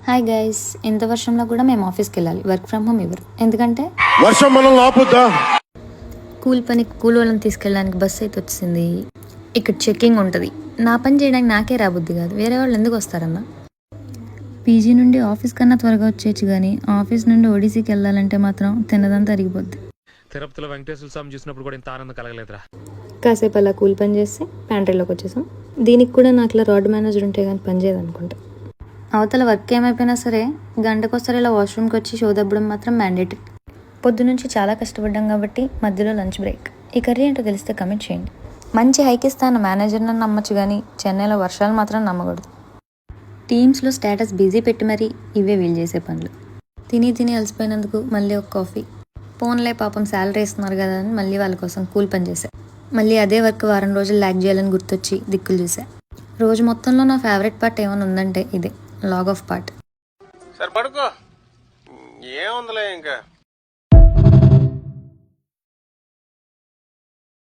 Hi guys, ఇంత వర్షంలో కూడా మేము ఆఫీస్కి వెళ్ళాలి. వర్క్ ఫ్రమ్ హోమ్ ఇవ్వరు. ఎందుకంటే వర్షం మనం ఆపుద్దా. కూల్ వాళ్ళని తీసుకెళ్ళడానికి బస్సు అయితే వచ్చింది. ఇక్కడ చెక్కింగ్ ఉంటుంది. నా పని చేయడానికి నాకే రాబుద్ది కాదు, వేరే వాళ్ళు ఎందుకు వస్తారన్నా. పీజీ నుండి ఆఫీస్ కన్నా త్వరగా వచ్చేయచ్చు, కానీ ఆఫీస్ నుండి ఒడిసీకి వెళ్ళాలంటే మాత్రం తిన్నదంతా అరిగిపోద్ది. తిరుపతిలో వెంకటేశ్వర స్వామి చూసినప్పుడు కూడా ఇంత ఆనందం కలగలేదురా. కాసేపు అలా కూల్ పని చేసి ప్యాంట్రీలోకి వచ్చేసాం. దీనికి కూడా నాకు ఇలా రోడ్ మేనేజర్ ఉంటే కానీ పని చేయదు అనుకుంటా. అవతల వర్క్ ఏమైపోయినా సరే గంటకోసారి ఇలా వాష్రూమ్కి వచ్చి షో దబ్బడం మాత్రం మ్యాండేటరీ. పొద్దు నుంచి చాలా కష్టపడ్డాం కాబట్టి మధ్యలో లంచ్ బ్రేక్. ఈ కర్రీ ఏంటో తెలిస్తే కమెంట్ చేయండి. మంచి హైక్ ఇస్తాను మేనేజర్ని నమ్మచ్చు, కానీ చెన్నైలో వర్షాలు మాత్రం నమ్మకూడదు. టీమ్స్లో స్టేటస్ బిజీ పెట్టి మరీ ఇవే వీళ్ళు చేసే పనులు. తిని అలసిపోయినందుకు మళ్ళీ ఒక కాఫీ. ఫోన్లే పాపం శాలరీ ఇస్తున్నారు కదా అని మళ్ళీ వాళ్ళ కోసం కూల్ పని చేశా. మళ్ళీ అదే వర్క్ వారం రోజులు ల్యాక్ చేయాలని గుర్తొచ్చి దిక్కులు చూసా. రోజు మొత్తంలో నా ఫేవరెట్ పార్ట్ ఏమైనా ఉందంటే ఇదే, లాగ్ ఆఫ్ పార్ట్. సరే పడుకో, ఏముందిలే ఇంకా.